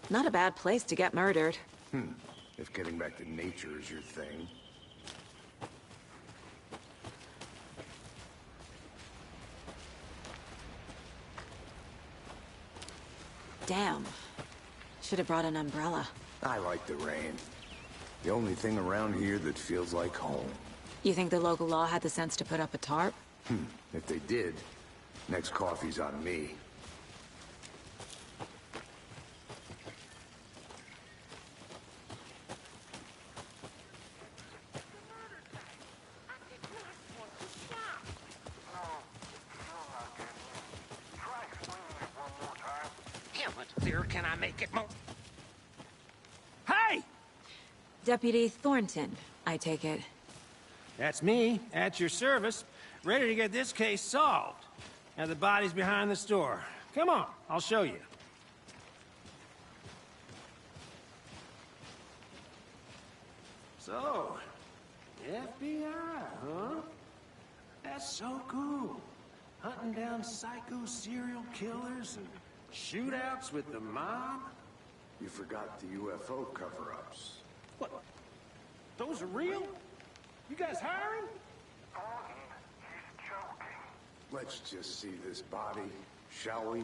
Not a bad place to get murdered. If getting back to nature is your thing. Damn. Should have brought an umbrella. I like the rain. The only thing around here that feels like home. You think the local law had the sense to put up a tarp? If they did, next coffee's on me. How much clearer can I make it more? Hey! Deputy Thornton, I take it. That's me, at your service, ready to get this case solved. Now the body's behind the store. Come on, I'll show you. So, FBI, huh? That's so cool. Hunting down psycho serial killers and shootouts with the mob? You forgot the UFO cover-ups. What? Those are real? You guys hiring? Let's just see this body, shall we?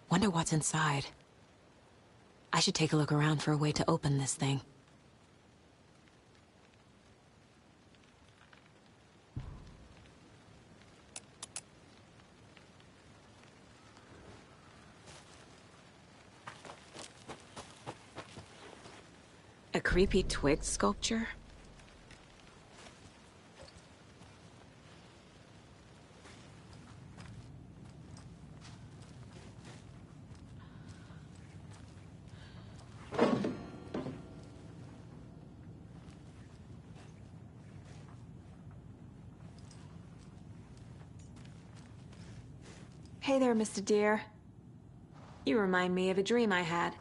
Wonder what's inside. I should take a look around for a way to open this thing. A creepy twig sculpture? Hey there, Mr. Deer. You remind me of a dream I had.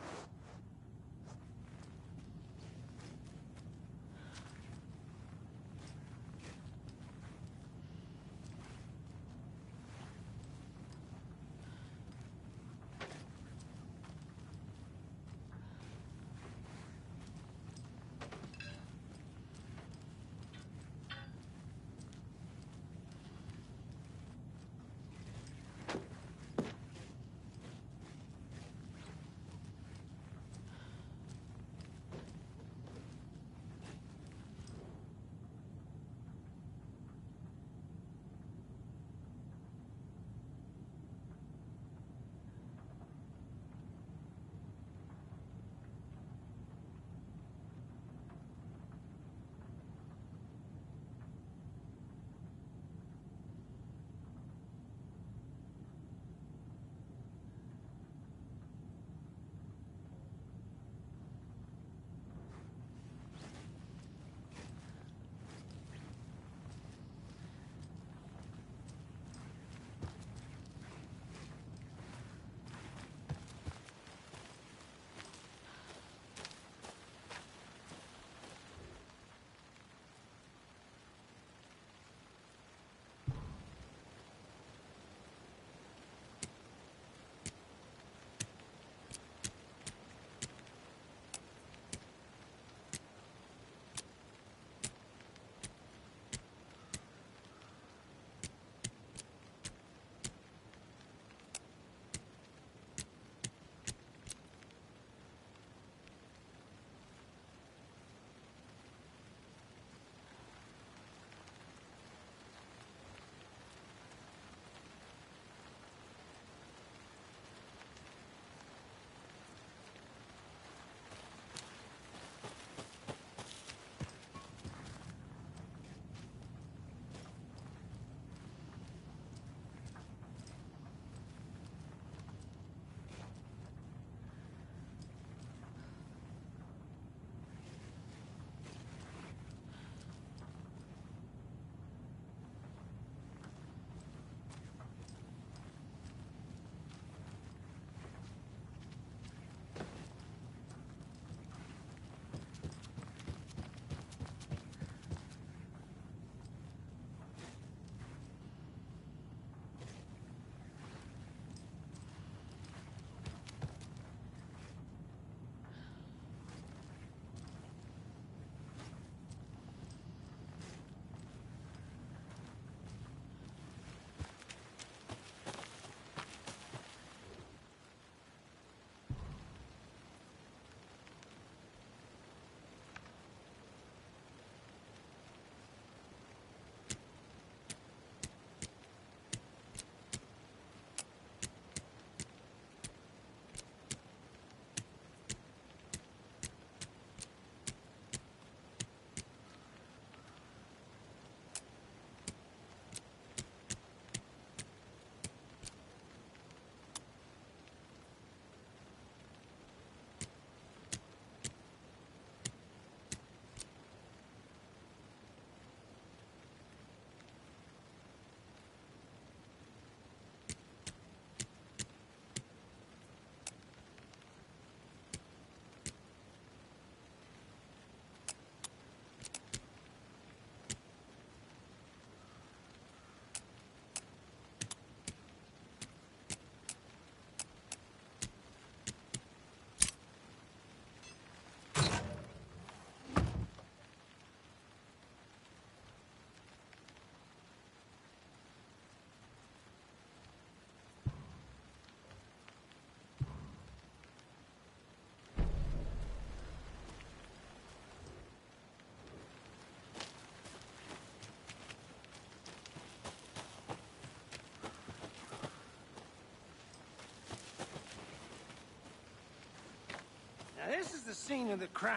this is the scene of the crime.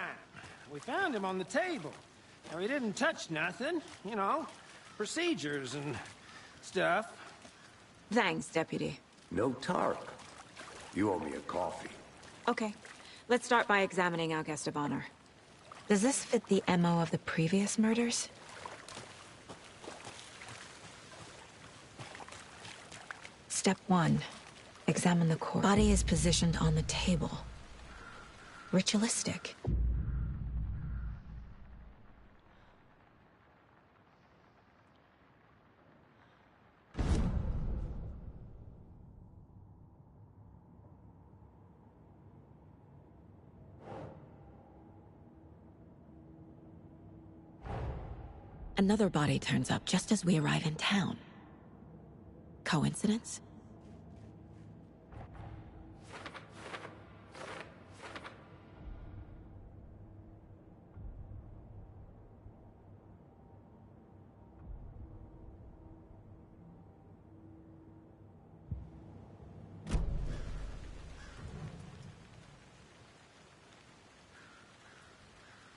We found him on the table. Now, he didn't touch nothing, you know, procedures and stuff. Thanks, Deputy. No tarp. You owe me a coffee. Okay, let's start by examining our guest of honor. Does this fit the MO of the previous murders? Step 1. Examine the corpse. Body is positioned on the table. Ritualistic. Another body turns up just as we arrive in town. Coincidence?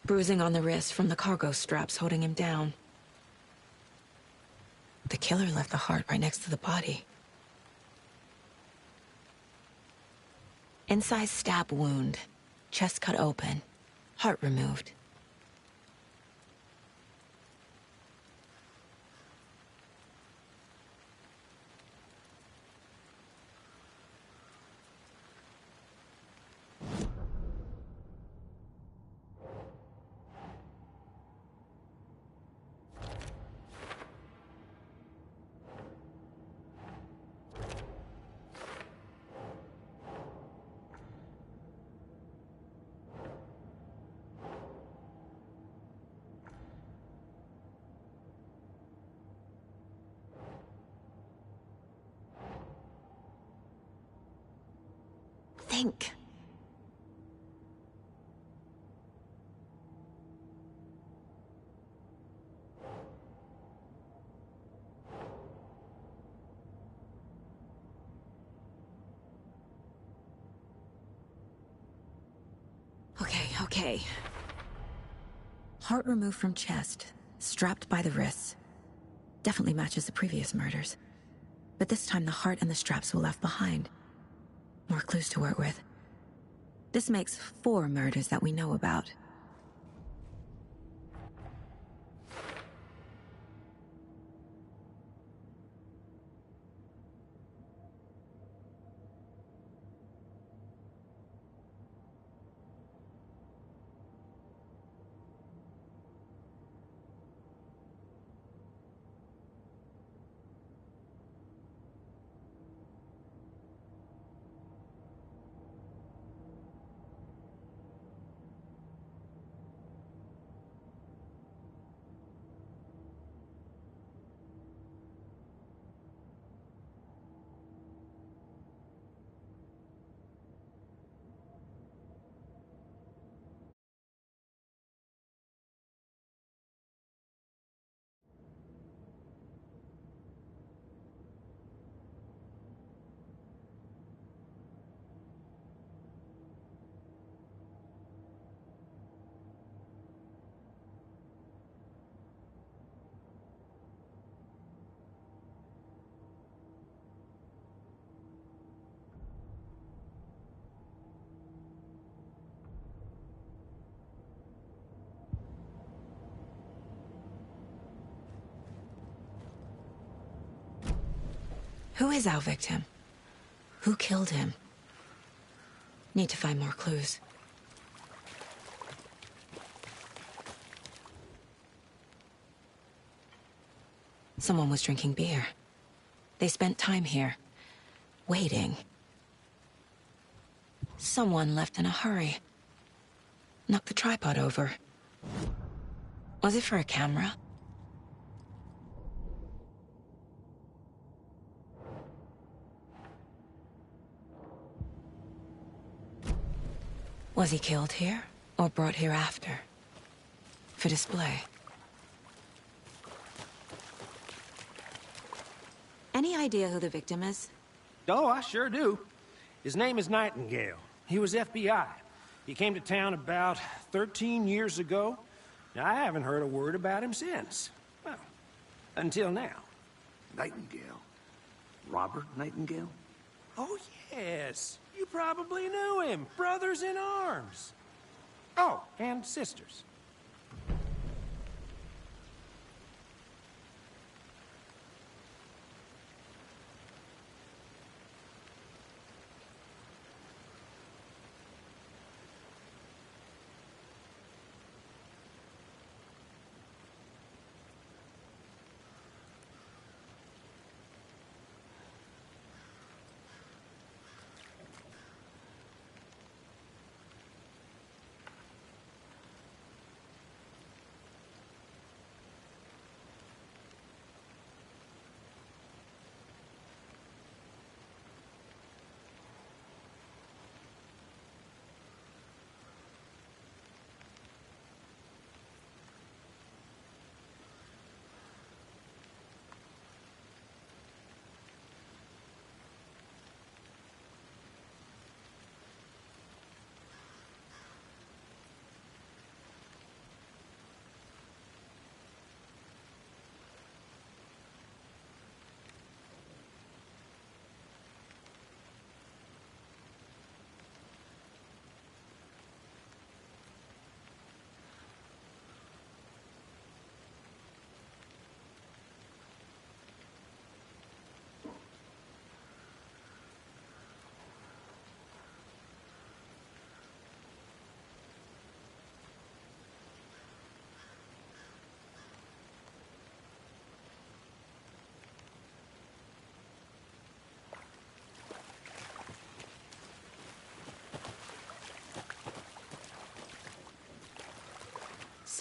Bruising on the wrist from the cargo straps holding him down. The killer left the heart right next to the body. Inside stab wound, chest cut open, heart removed. Think. Okay. Heart removed from chest, strapped by the wrists. Definitely matches the previous murders. But this time the heart and the straps were left behind. More clues to work with. This makes 4 murders that we know about. Who is our victim? Who killed him? Need to find more clues. Someone was drinking beer. They spent time here, waiting. Someone left in a hurry. Knocked the tripod over. Was it for a camera? Was he killed here, or brought here after? For display? Any idea who the victim is? Oh, I sure do. His name is Nightingale. He was FBI. He came to town about 13 years ago. Now, I haven't heard a word about him since. Well, until now. Nightingale? Robert Nightingale? Oh, yes. You probably knew him. Brothers in arms. Oh, and sisters.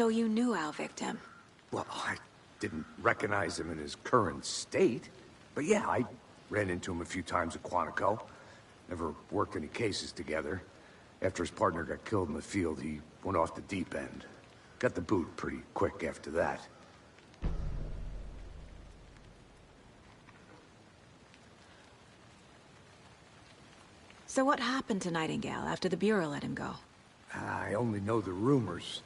So you knew our victim? Well, I didn't recognize him in his current state. But yeah, I ran into him a few times at Quantico. Never worked any cases together. After his partner got killed in the field, he went off the deep end. Got the boot pretty quick after that. So what happened to Nightingale after the Bureau let him go? I only know the rumors.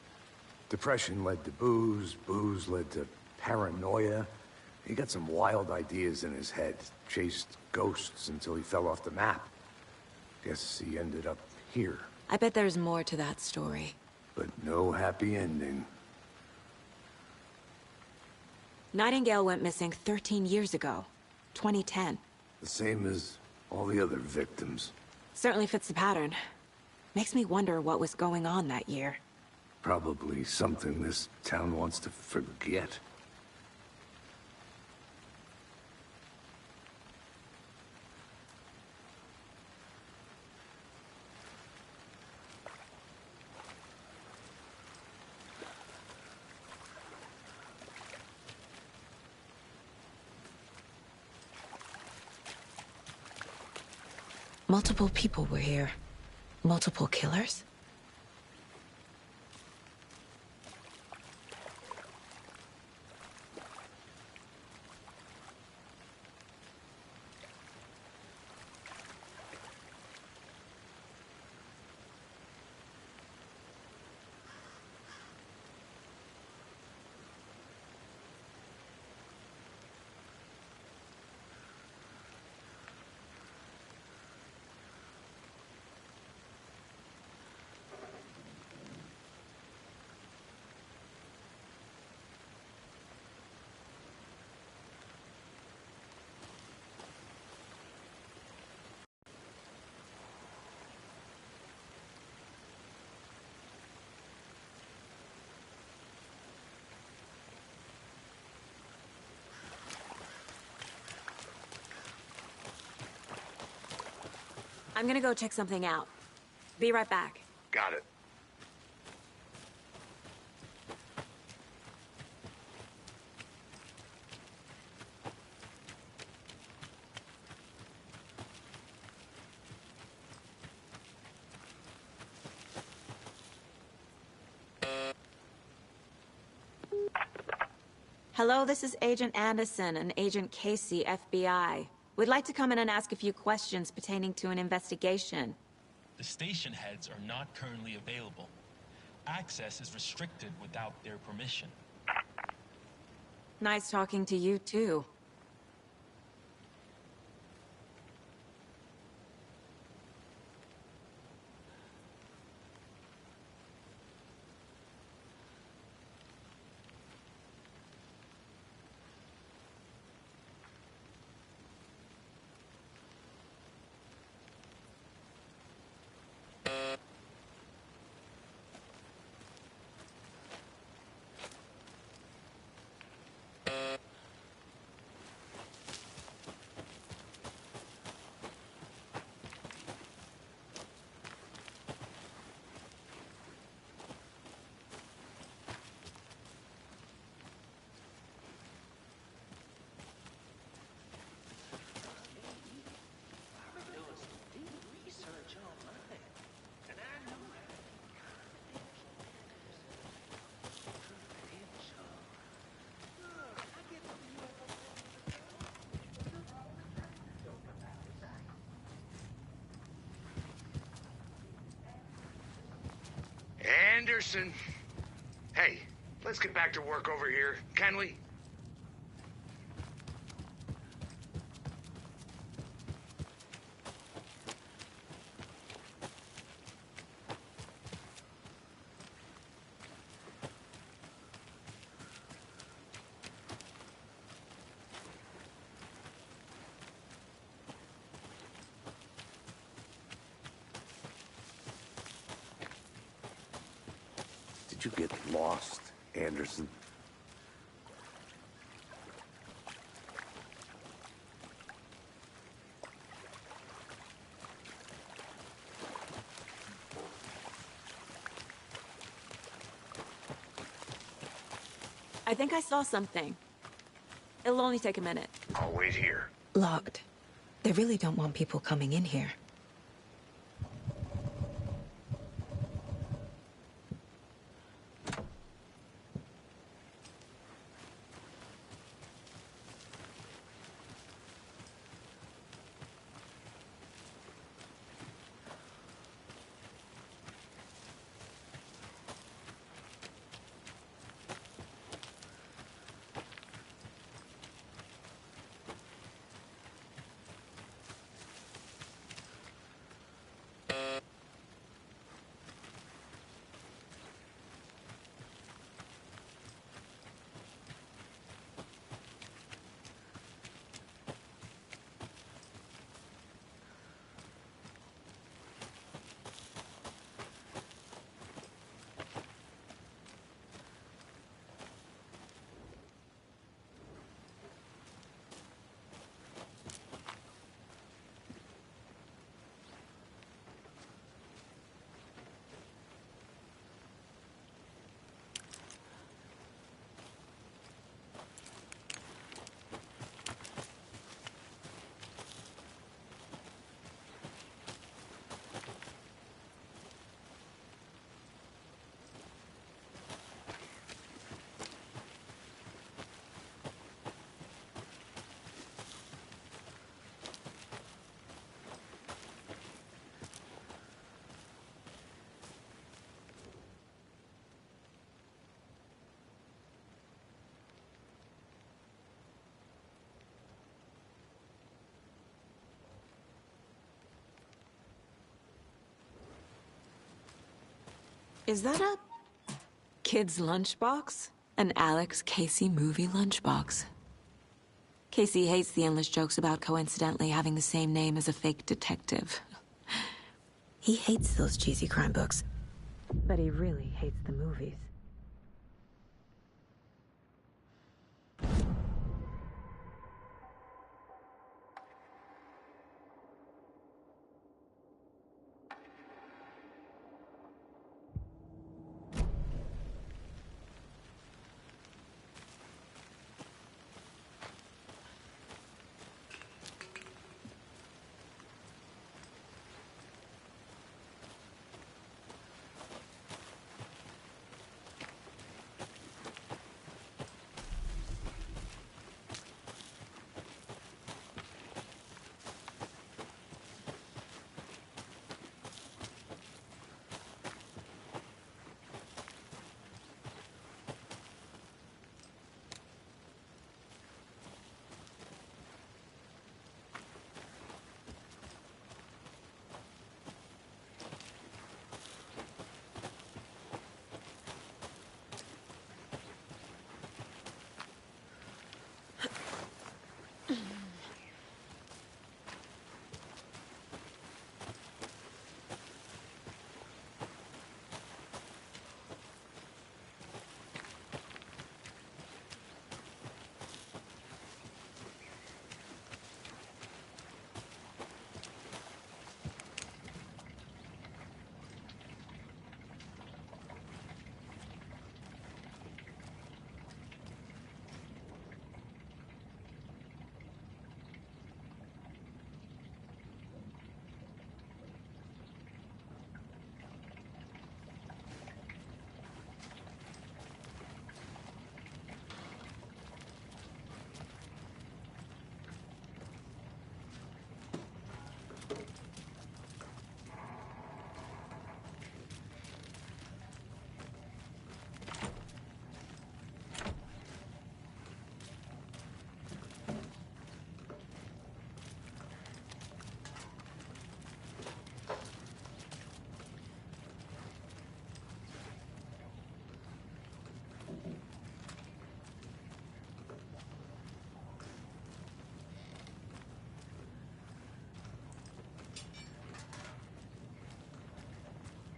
Depression led to booze, booze led to paranoia. He got some wild ideas in his head, chased ghosts until he fell off the map. Guess he ended up here. I bet there's more to that story. But no happy ending. Nightingale went missing 13 years ago, 2010. The same as all the other victims. Certainly fits the pattern. Makes me wonder what was going on that year. Probably something this town wants to forget. Multiple people were here. Multiple killers? I'm gonna go check something out. Be right back. Got it. Hello, this is Agent Anderson and Agent Casey, FBI. We'd like to come in and ask a few questions pertaining to an investigation. The station heads are not currently available. Access is restricted without their permission. Nice talking to you, too. Anderson. Hey, let's get back to work over here, can we? Did you get lost, Anderson? I think I saw something. It'll only take a minute. I'll wait here. Locked. They really don't want people coming in here. Is that a kid's lunchbox? An Alex Casey movie lunchbox. Casey hates the endless jokes about coincidentally having the same name as a fake detective. He hates those cheesy crime books, but he really hates the movies.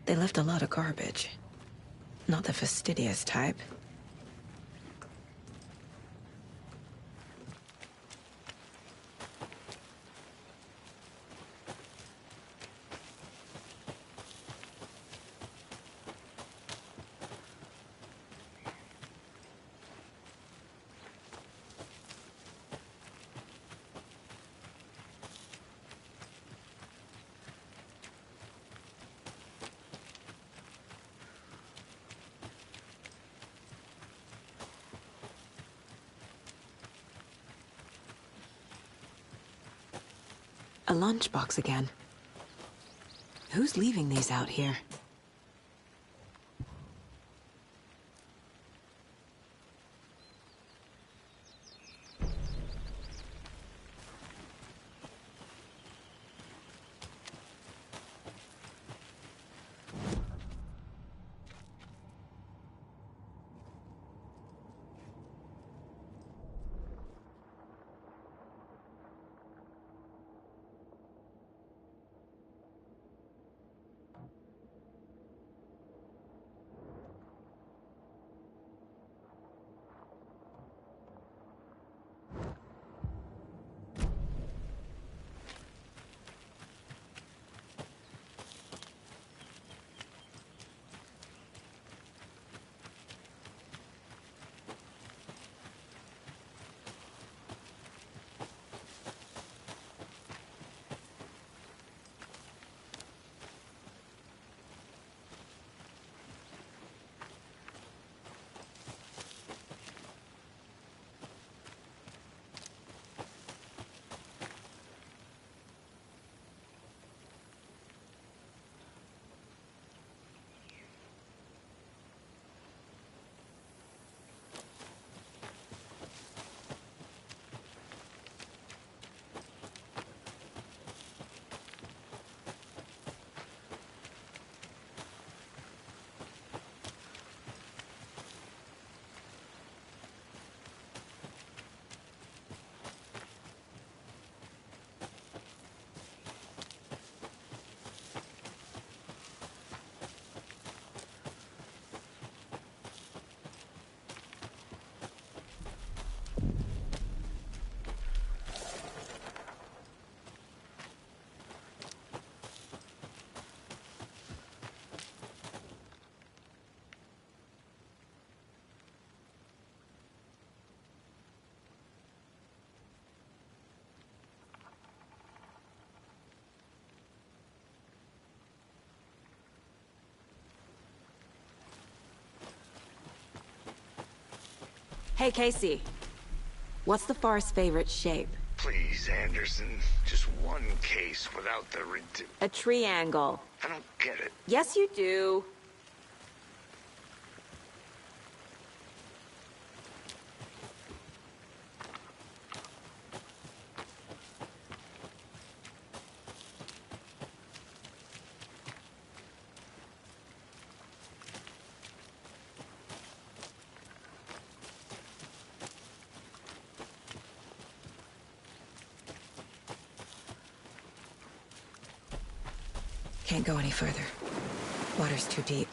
They left a lot of garbage. Not the fastidious type. A lunchbox again. Who's leaving these out here? Hey, Casey. What's the far's favorite shape? Please, Anderson. Just one case without the A triangle. I don't get it. Yes, you do. Can't go any further. Water's too deep.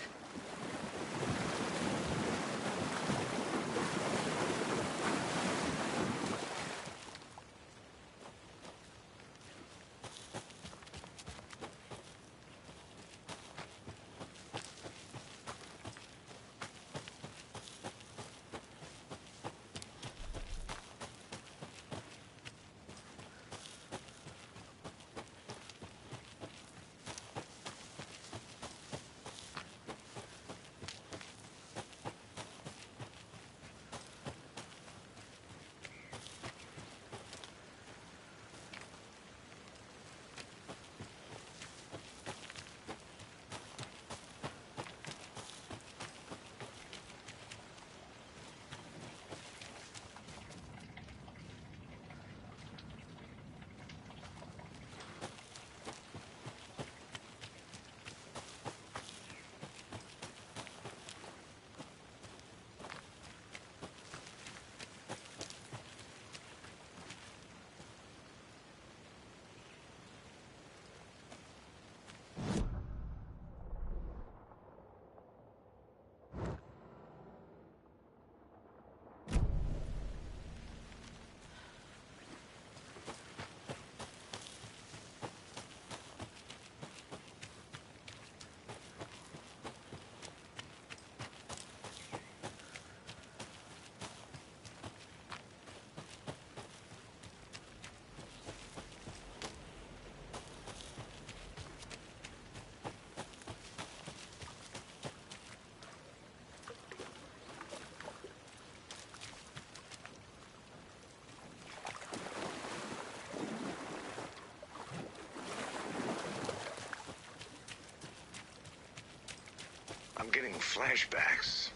Flashbacks.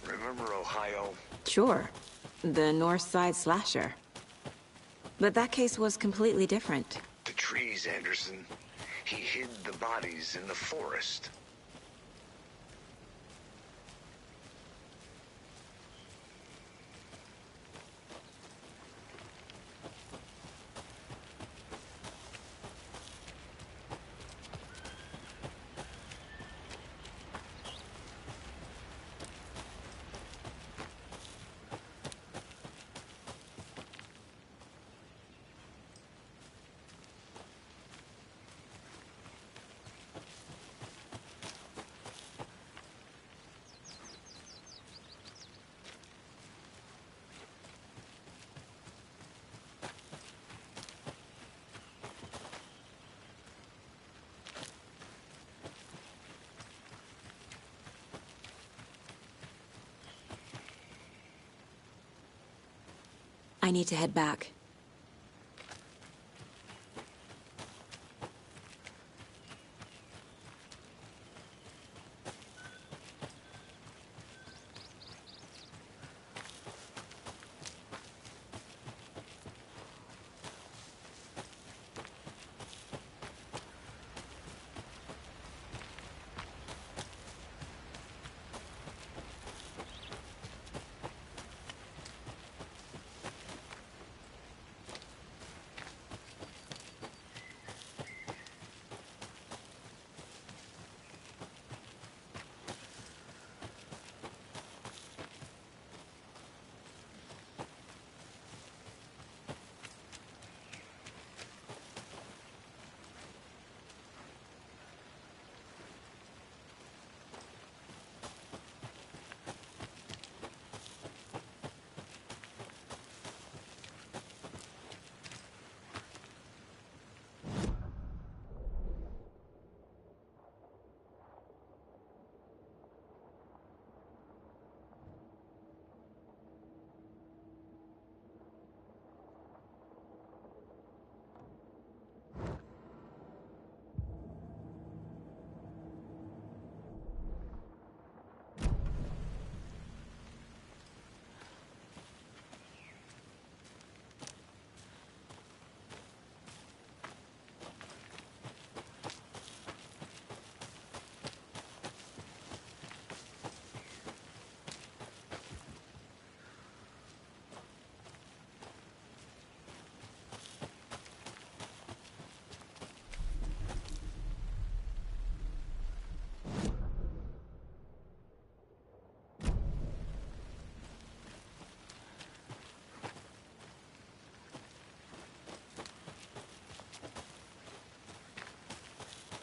Remember Ohio? Sure. The North Side slasher. But that case was completely different. The trees, Anderson. He hid the bodies in the forest. I need to head back.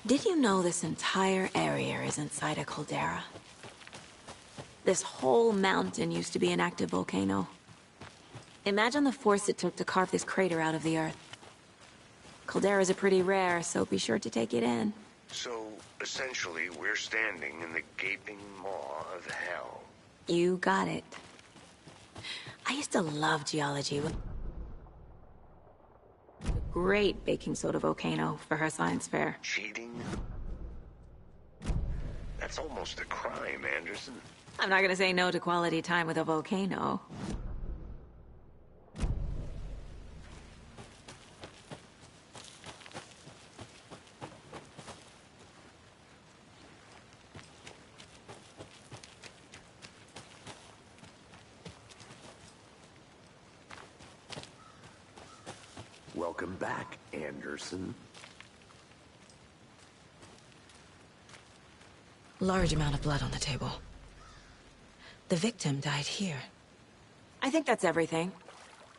Did you know this entire area is inside a caldera? This whole mountain used to be an active volcano. Imagine the force it took to carve this crater out of the earth. Calderas are pretty rare, so be sure to take it in. So, essentially, we're standing in the gaping maw of hell. You got it. I used to love geology. Great baking soda volcano for her science fair. Cheating? That's almost a crime, Anderson. I'm not gonna say no to quality time with a volcano. Welcome back, Anderson. Large amount of blood on the table. The victim died here. I think that's everything.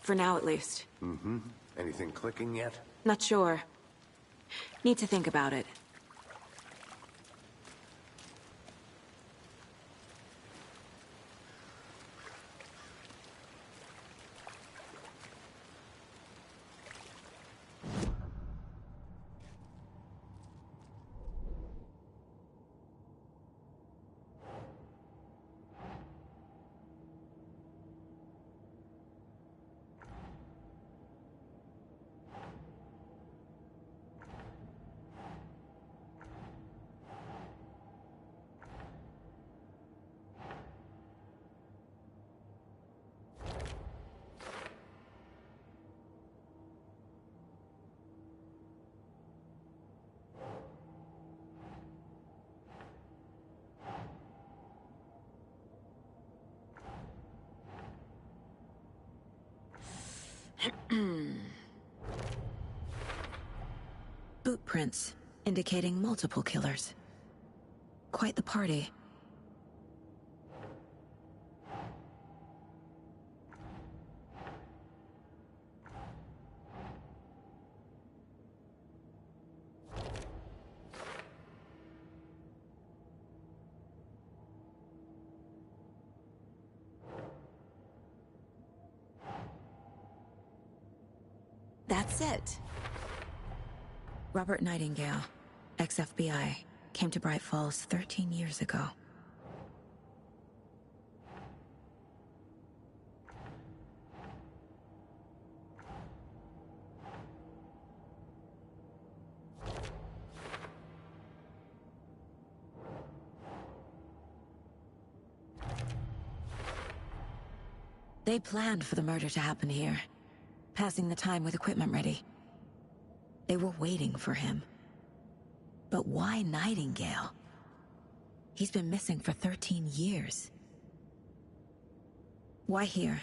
For now, at least. Mm-hmm. Anything clicking yet? Not sure. Need to think about it. boot prints, indicating multiple killers. Quite the party. That's it. Robert Nightingale, ex-FBI, came to Bright Falls 13 years ago. They planned for the murder to happen here, passing the time with equipment ready. They were waiting for him. But why Nightingale? He's been missing for 13 years. Why here?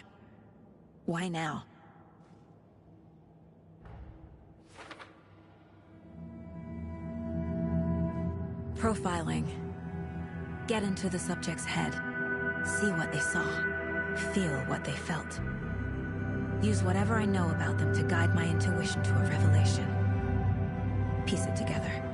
Why now? Profiling. Get into the subject's head. See what they saw. Feel what they felt. Use whatever I know about them to guide my intuition to a revelation. Piece it together.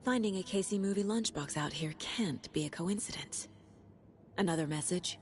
Finding a Casey movie lunchbox out here can't be a coincidence. Another message?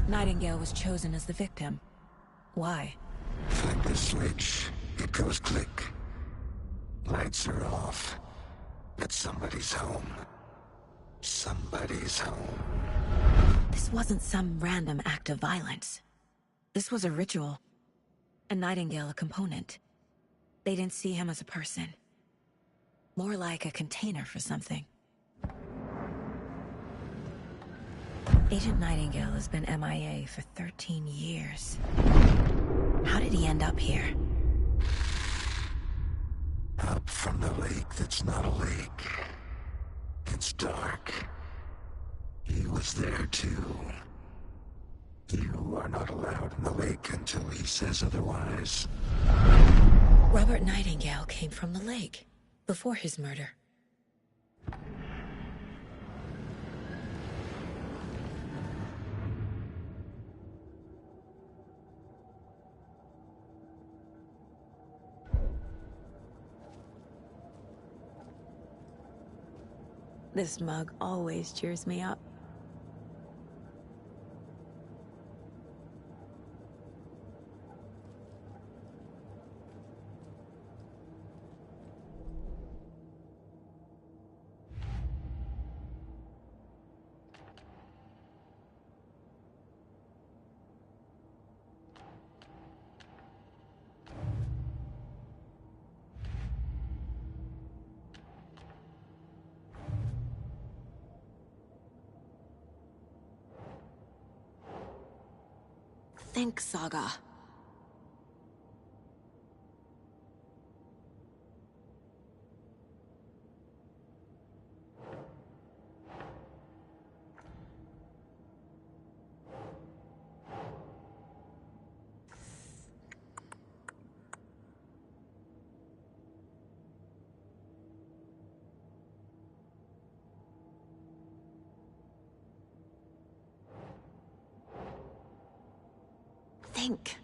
Nightingale was chosen as the victim. Why? Flip the switch, it goes click. Lights are off. But somebody's home. Somebody's home. This wasn't some random act of violence. This was a ritual. And Nightingale a component. They didn't see him as a person. More like a container for something. Agent Nightingale has been MIA for 13 years. How did he end up here? Up from the lake that's not a lake. It's dark. He was there too. You are not allowed in the lake until he says otherwise. Robert Nightingale came from the lake, before his murder. This mug always cheers me up. think, Saga. Think.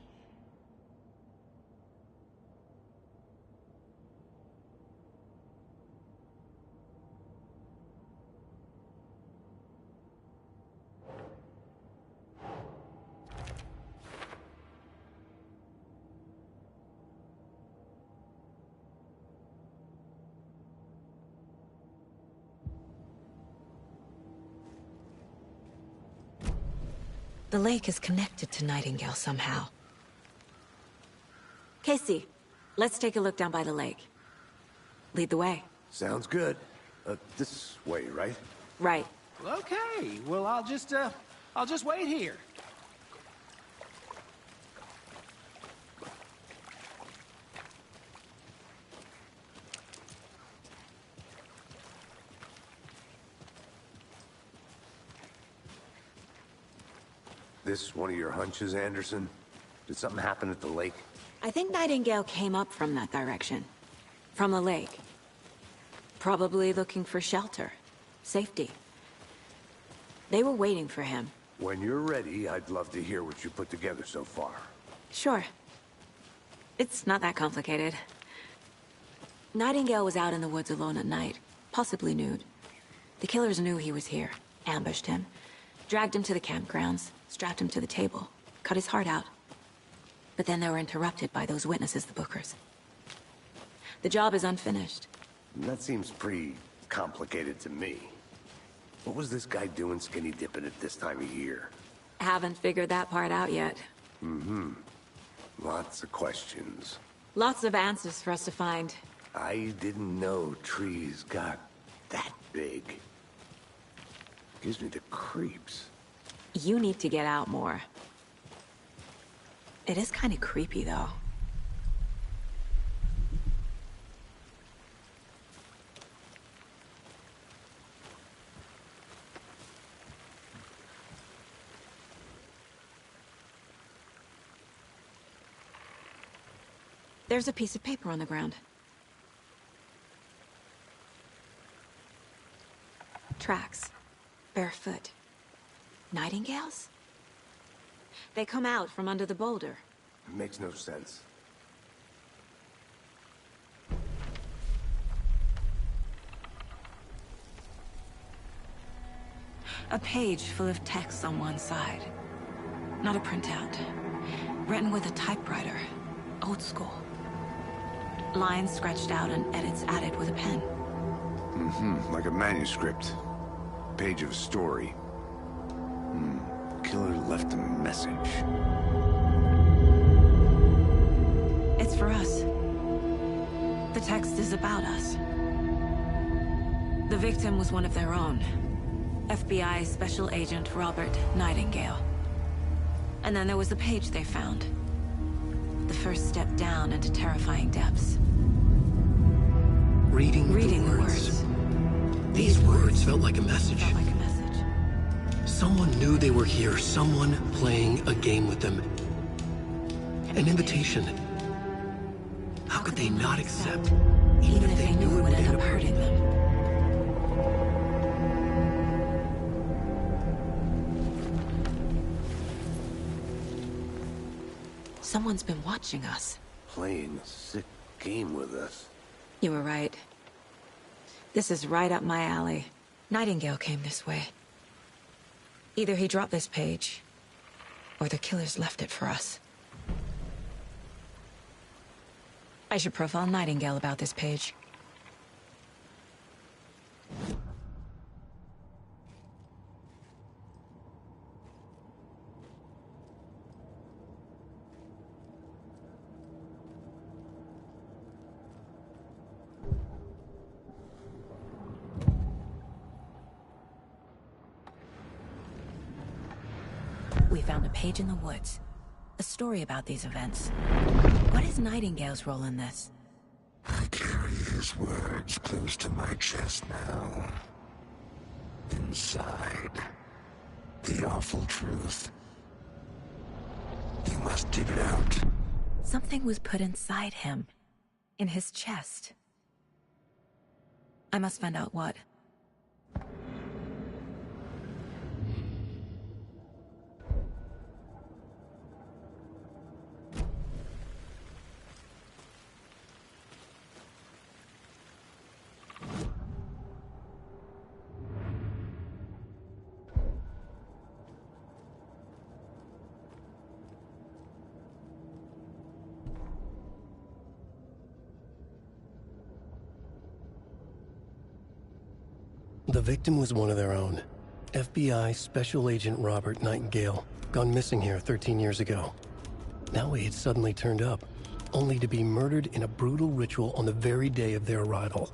The lake is connected to Nightingale somehow. Casey, let's take a look down by the lake. Lead the way. Sounds good. This way, right? Right. Okay, well, I'll just wait here. This one of your hunches, Anderson? Did something happen at the lake? I think Nightingale came up from that direction. From the lake. Probably looking for shelter. Safety. They were waiting for him. When you're ready, I'd love to hear what you put together so far. Sure. It's not that complicated. Nightingale was out in the woods alone at night, possibly nude. The killers knew he was here, ambushed him, dragged him to the campgrounds, strapped him to the table, cut his heart out. But then they were interrupted by those witnesses, the Bookers. The job is unfinished. That seems pretty complicated to me. What was this guy doing skinny dipping at this time of year? Haven't figured that part out yet. Lots of questions. Lots of answers for us to find. I didn't know trees got that big. Gives me the creeps. You need to get out more. It is kind of creepy, though. There's a piece of paper on the ground. Tracks. Barefoot. Nightingales? They come out from under the boulder. Makes no sense. A page full of text on one side. Not a printout. Written with a typewriter. Old school. Lines scratched out and edits added with a pen. Like a manuscript. Page of a story. Killer left a message. It's for us. The text is about us. The victim was one of their own. FBI Special Agent Robert Nightingale. And then there was the page they found. The first step down into terrifying depths. Reading the words. These words felt like a message. Felt like a message. Someone knew they were here, someone playing a game with them. An invitation. How could they not accept, Even if they knew it would end up hurting them. Someone's been watching us. Playing a sick game with us. You were right. This is right up my alley. Nightingale came this way. Either he dropped this page, or the killers left it for us. I should profile Nightingale about this page. We found a page in the woods. a story about these events. What is Nightingale's role in this? I carry his words close to my chest now. Inside, the awful truth. You must dig it out. Something was put inside him. In his chest. I must find out what. The victim was one of their own. FBI Special Agent Robert Nightingale, gone missing here 13 years ago. Now he had suddenly turned up, only to be murdered in a brutal ritual on the very day of their arrival.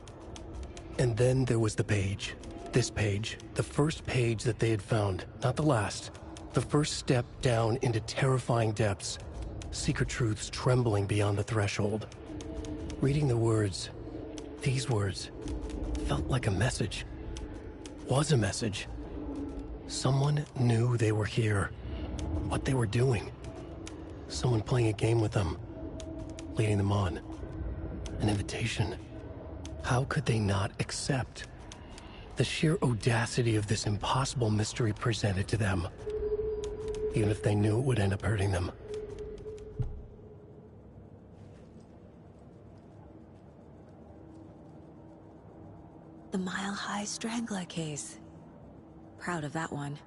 And then there was the page. This page, the first page that they had found, not the last. The first step down into terrifying depths. Secret truths trembling beyond the threshold. Reading the words, these words, felt like a message. Was a message. Someone knew they were here. What they were doing. Someone playing a game with them. Leading them on. An invitation. How could they not accept? The sheer audacity of this impossible mystery presented to them. Even if they knew it would end up hurting them. The Mile High Strangler case. Proud of that one.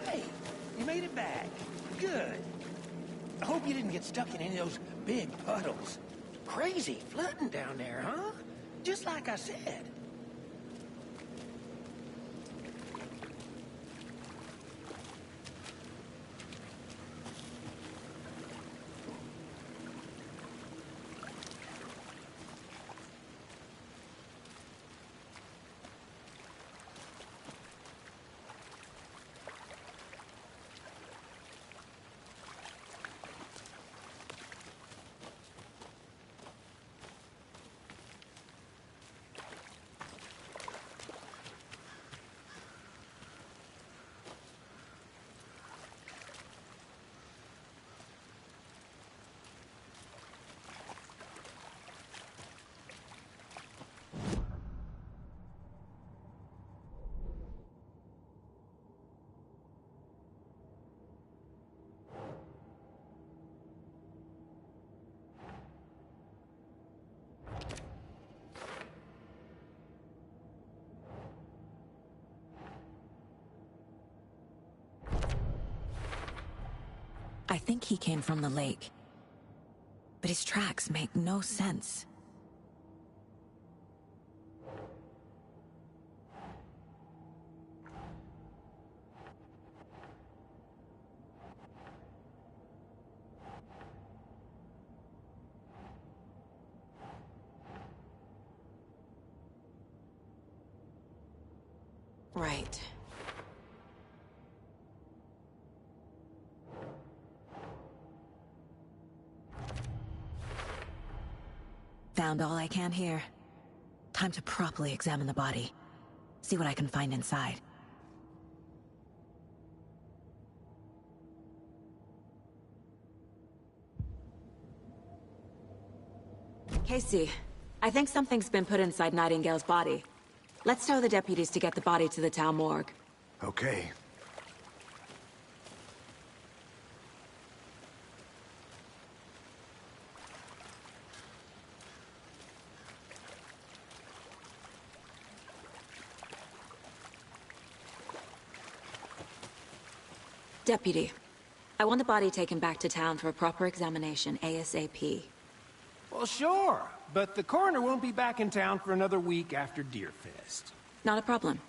Hey, you made it back. Good. I hope you didn't get stuck in any of those big puddles. Crazy flooding down there, huh? Just like I said. I think he came from the lake. But his tracks make no sense. Right. Found all I can here. Time to properly examine the body. See what I can find inside. Casey, I think something's been put inside Nightingale's body. Let's tell the deputies to get the body to the town morgue. Okay. Deputy, I want the body taken back to town for a proper examination, ASAP. Well, sure, but the coroner won't be back in town for another week after Deerfest. Not a problem.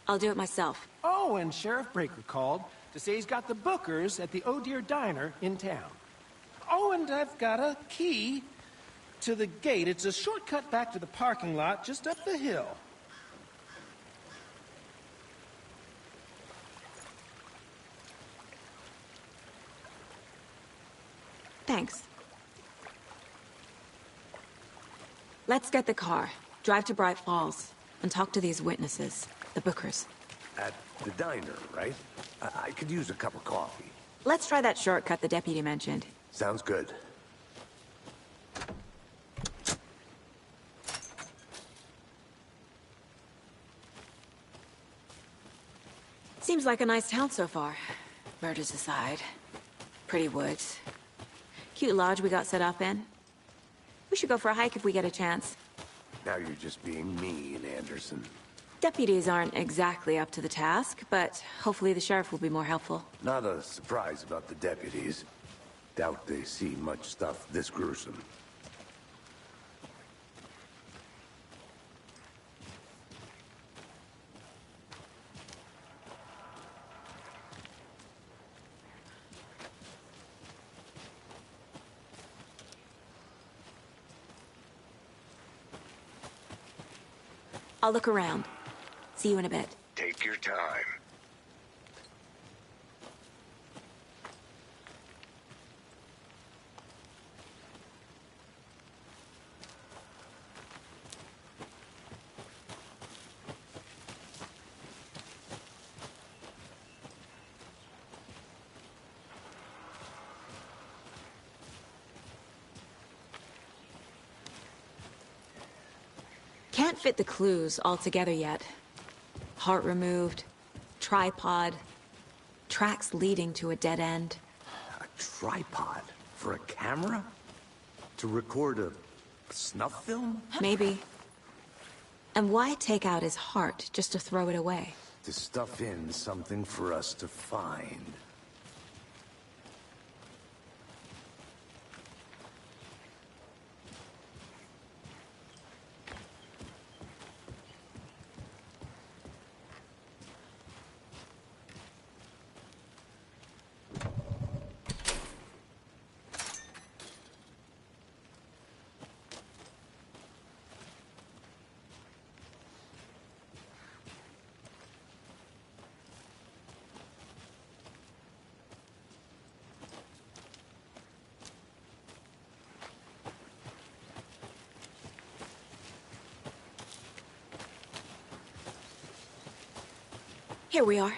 I'll do it myself. Oh, and Sheriff Breaker called to say he's got the bookers at the Oh Dear Diner in town. Oh, and I've got a key to the gate. It's a shortcut back to the parking lot just up the hill. Thanks. Let's get the car, drive to Bright Falls, and talk to these witnesses, the bookers. At the diner, right? I could use a cup of coffee. Let's try that shortcut the deputy mentioned. Sounds good. Seems like a nice town so far. Murders aside. Pretty woods. Cute lodge we got set up in. We should go for a hike if we get a chance. Now you're just being mean, Anderson. Deputies aren't exactly up to the task, but hopefully the sheriff will be more helpful. Not a surprise about the deputies. Doubt they see much stuff this gruesome. I'll look around. See you in a bit. Take your time. Can't fit the clues all together yet. Heart removed, tripod, tracks leading to a dead end. A tripod? For a camera? To record a snuff film? Maybe. And why take out his heart just to throw it away? To stuff in something for us to find. Here we are.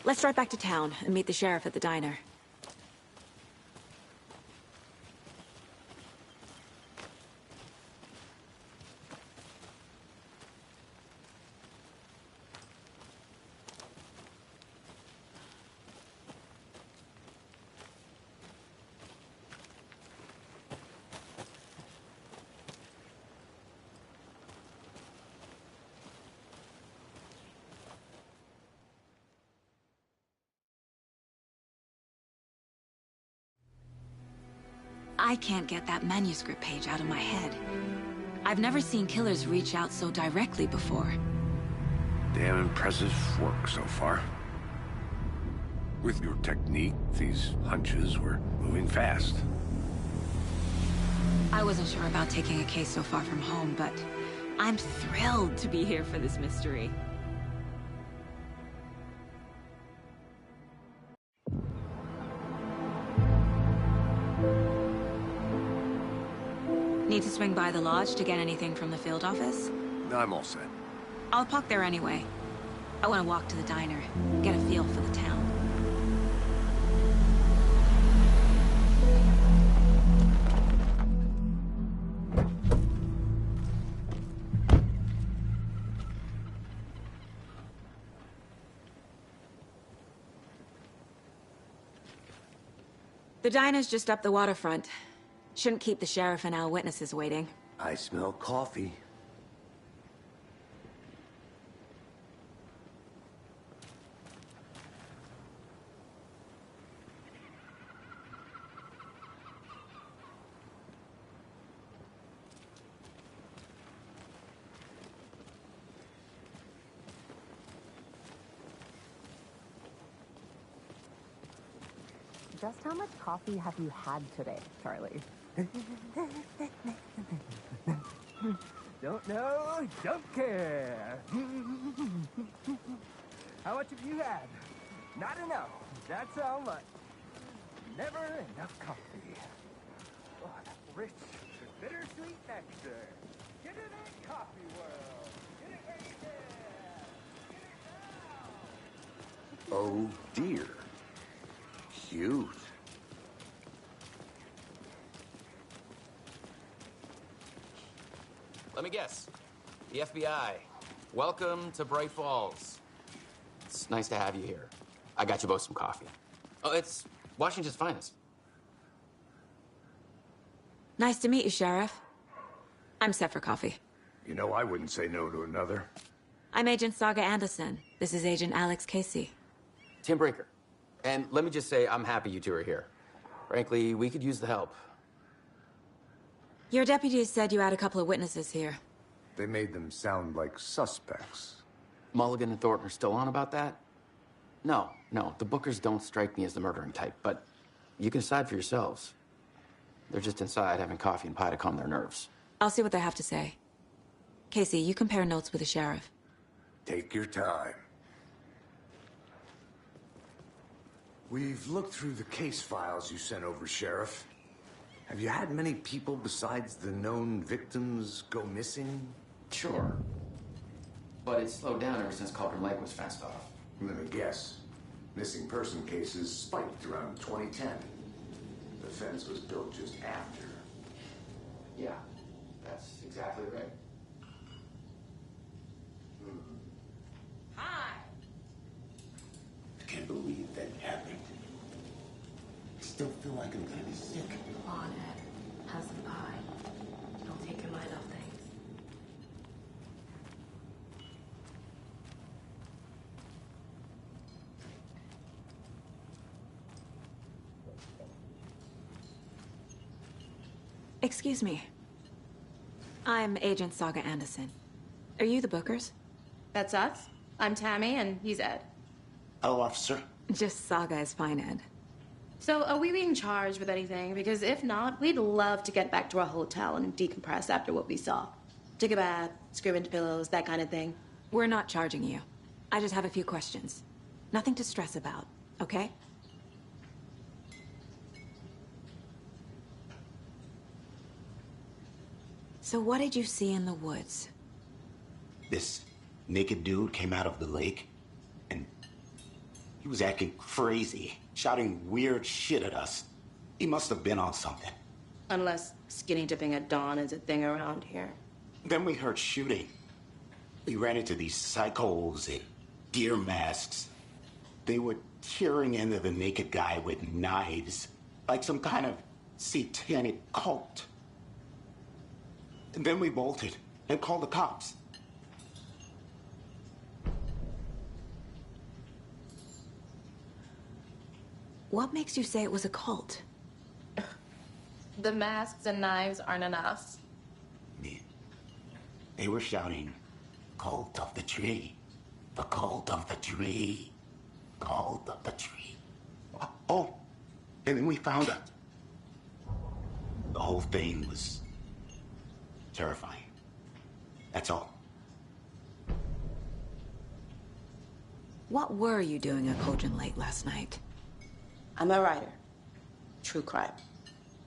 Let's drive back to town and meet the sheriff at the diner. I can't get that manuscript page out of my head. I've never seen killers reach out so directly before. Damn impressive work so far. With your technique, these hunches were moving fast. I wasn't sure about taking a case so far from home, but I'm thrilled to be here for this mystery. Need to swing by the lodge to get anything from the field office? I'm all set. I'll park there anyway. I want to walk to the diner, get a feel for the town. The diner's just up the waterfront. Shouldn't keep the sheriff and our witnesses waiting. I smell coffee. Just how much coffee have you had today, Charlie? Don't know, don't care. How much have you had? Not enough. That's how much. Never enough coffee. Oh, that rich, bittersweet nectar. Get in that coffee world. Get it right there. Get it now. Oh, dear. Cute. Let me guess. The FBI. Welcome to Bright Falls. It's nice to have you here. I got you both some coffee. Oh, it's Washington's finest. Nice to meet you, Sheriff. I'm set for coffee. You know, I wouldn't say no to another. I'm Agent Saga Anderson. This is Agent Alex Casey. Tim Brinker. And let me just say, I'm happy you two are here. Frankly, we could use the help. Your deputies said you had a couple of witnesses here. They made them sound like suspects. Mulligan and Thornton are still on about that? No, the Bookers don't strike me as the murdering type, but you can decide for yourselves. They're just inside having coffee and pie to calm their nerves. I'll see what they have to say. Casey, you compare notes with the sheriff. Take your time. We've looked through the case files you sent over, Sheriff. Have you had many people besides the known victims go missing? Sure. But it's slowed down ever since Cauldron Lake was fenced off. Let me guess. Missing person cases spiked around 2010. The fence was built just after. Yeah, that's exactly right. Hi! I can't believe that happened. I still feel like I'm gonna be sick. Come on, Ed. Have some pie. Don't take your mind off things. Excuse me. I'm Agent Saga Anderson. Are you the Bookers? That's us. I'm Tammy, and he's Ed. Hello, officer. Just Saga is fine, Ed. So, are we being charged with anything? Because if not, we'd love to get back to our hotel and decompress after what we saw. Take a bath, scream into pillows, that kind of thing. We're not charging you. I just have a few questions. Nothing to stress about, okay? So what did you see in the woods? This naked dude came out of the lake, and he was acting crazy, shouting weird shit at us. He must have been on something. Unless skinny dipping at dawn is a thing around here. Then we heard shooting. We ran into these psychos in deer masks. They were tearing into the naked guy with knives, like some kind of satanic cult. And then we bolted and called the cops. What makes you say it was a cult? The masks and knives aren't enough. They were shouting, "Cult of the tree, the cult of the tree, cult of the tree." Oh, and then we found out. The whole thing was terrifying. That's all. What were you doing at Cauldron Lake last night? I'm a writer. True crime.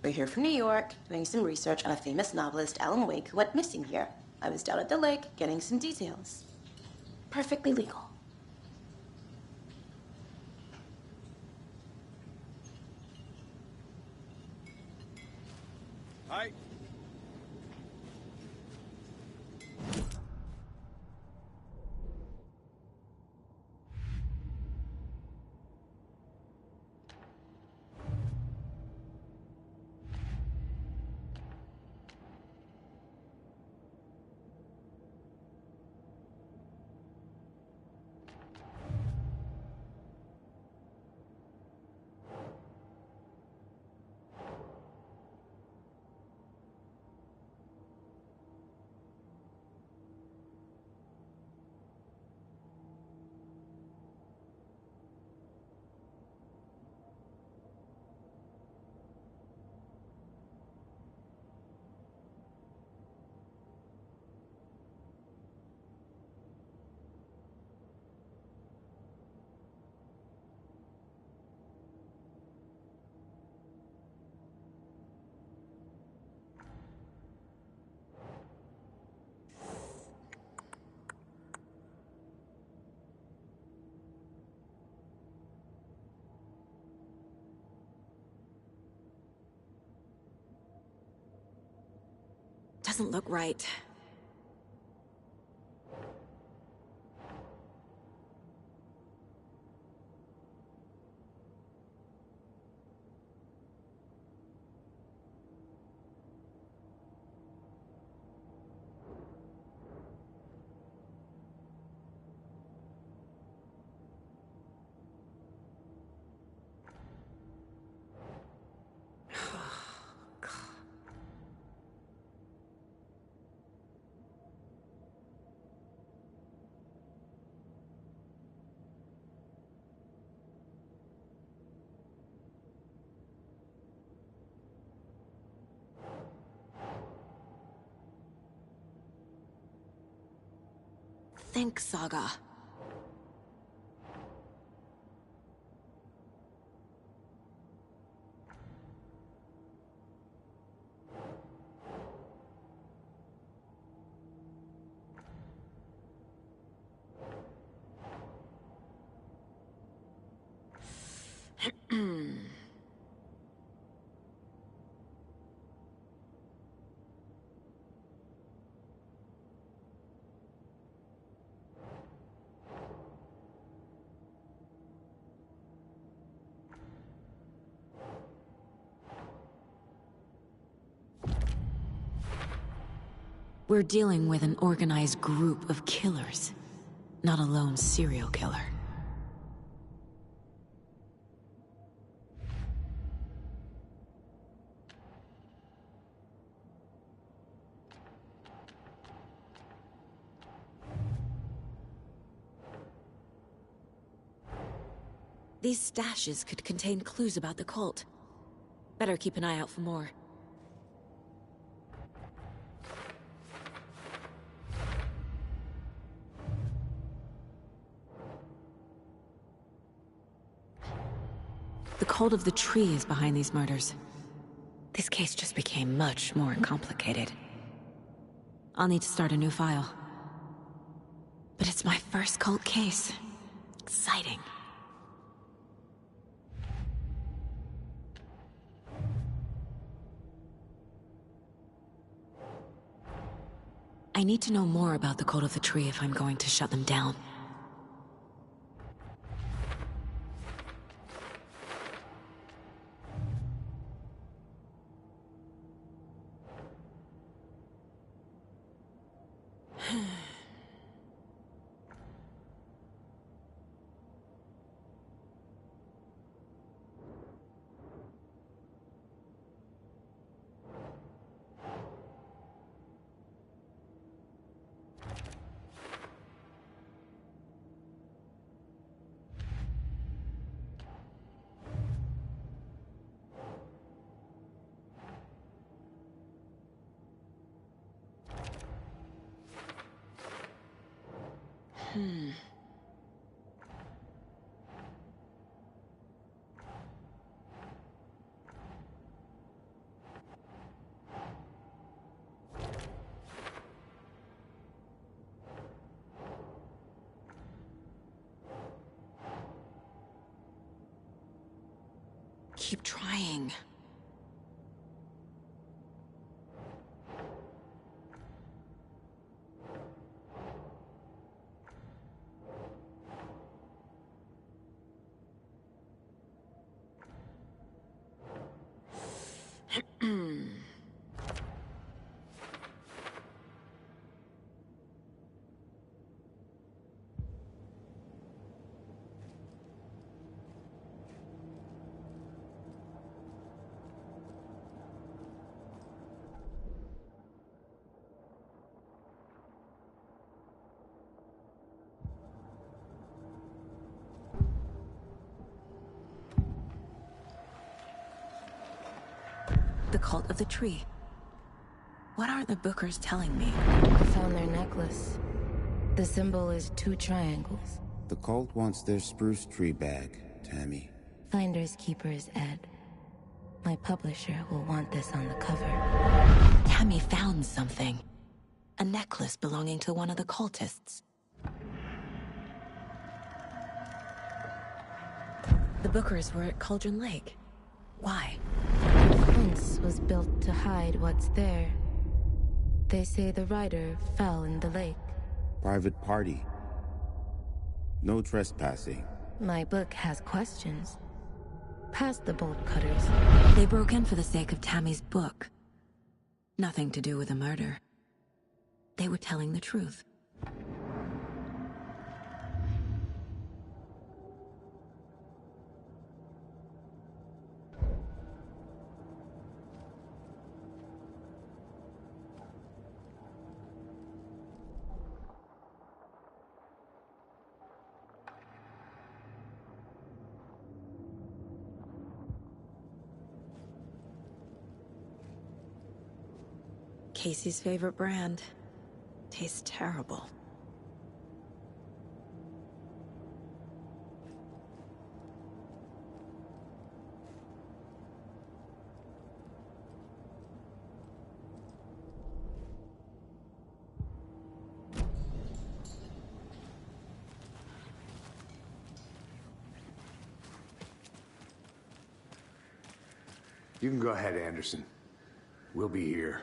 We're here from New York, doing some research on a famous novelist, Alan Wake, who went missing here. I was down at the lake, getting some details. Perfectly legal. Hi. doesn't look right. Think, Saga. We're dealing with an organized group of killers, not a lone serial killer. These stashes could contain clues about the cult. Better keep an eye out for more. The cult of the tree is behind these murders. This case just became much more complicated. I'll need to start a new file. But it's my first cult case. Exciting. I need to know more about the cult of the tree if I'm going to shut them down. Keep trying. The cult of the tree. What aren't the Bookers telling me? I found their necklace. The symbol is 2 triangles. The cult wants their spruce tree back, Tammy. Finders keepers, Ed. My publisher will want this on the cover. Tammy found something. A necklace belonging to one of the cultists. The Bookers were at Cauldron Lake. Why? The fence was built to hide what's there. They say the rider fell in the lake. Private party. No trespassing. My book has questions. Past the bolt cutters. They broke in for the sake of Tammy's book. Nothing to do with a murder. They were telling the truth. Casey's favorite brand. Tastes terrible. You can go ahead, Anderson. We'll be here.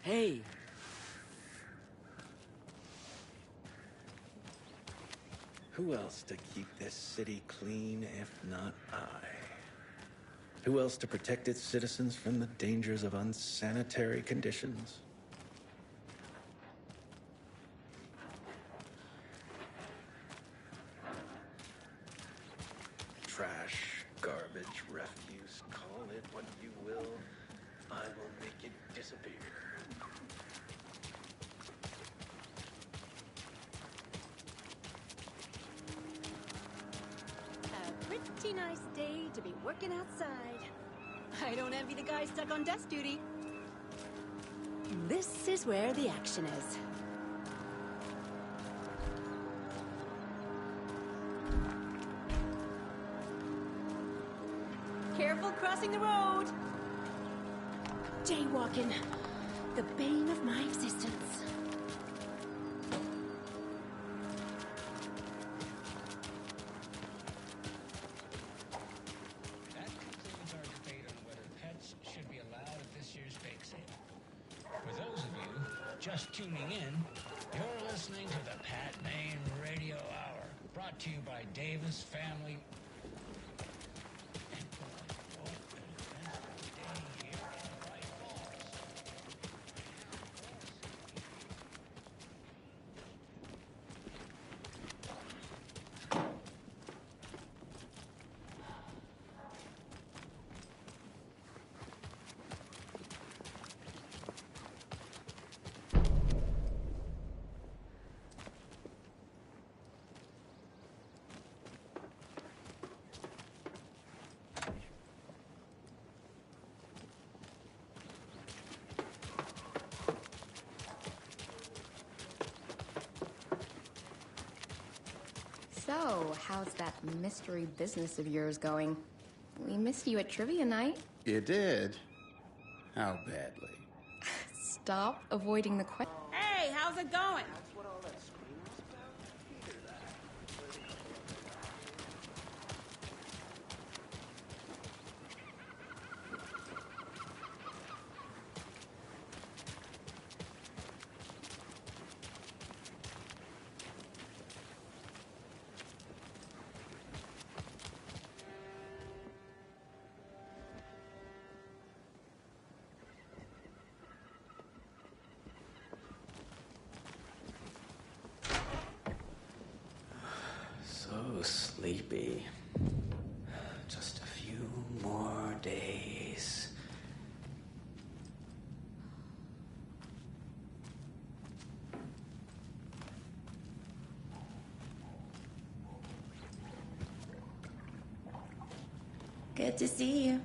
Hey. Who else to keep this city clean if not I? Who else to protect its citizens from the dangers of unsanitary conditions? Trash, garbage, refuse, call it what you will. I will make it disappear. Pretty nice day to be working outside. I don't envy the guy stuck on desk duty. This is where the action is. Careful crossing the road. Jaywalking. The bane of my existence. Just tuning in, you're listening to the Pat Maine Radio Hour, brought to you by Davis Family. So, how's that mystery business of yours going? We missed you at trivia night. You did? How badly? Stop avoiding the question. Hey, how's it going? So sleepy. Just a few more days. Good to see you.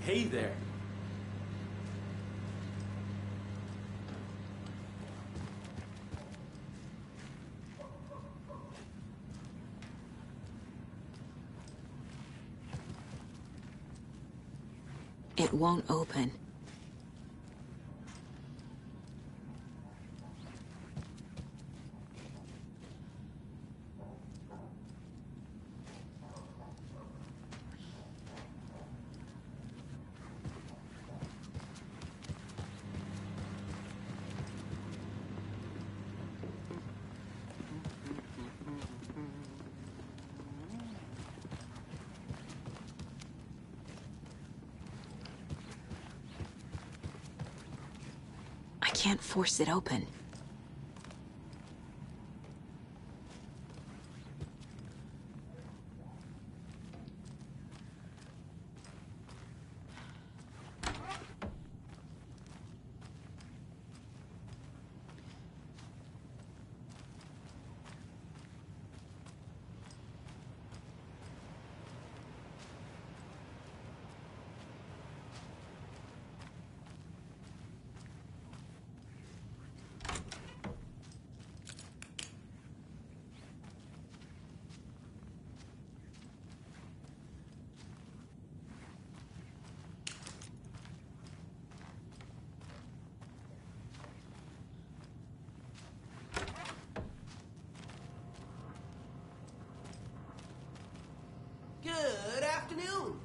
Hey there. It won't open. I can't force it open. Good afternoon.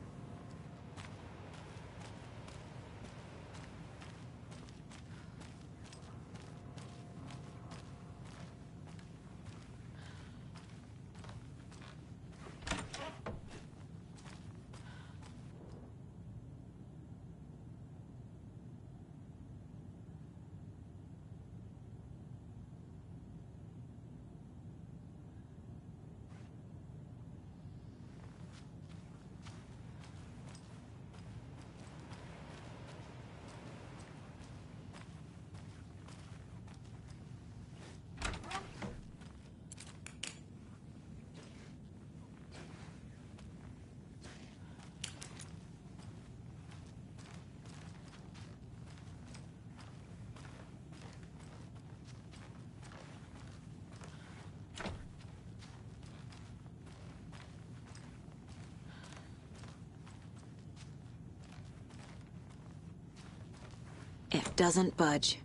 It doesn't budge.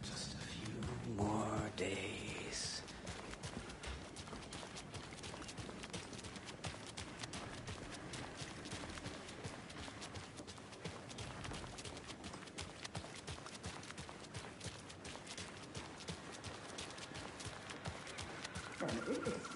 Just a few more days. And it is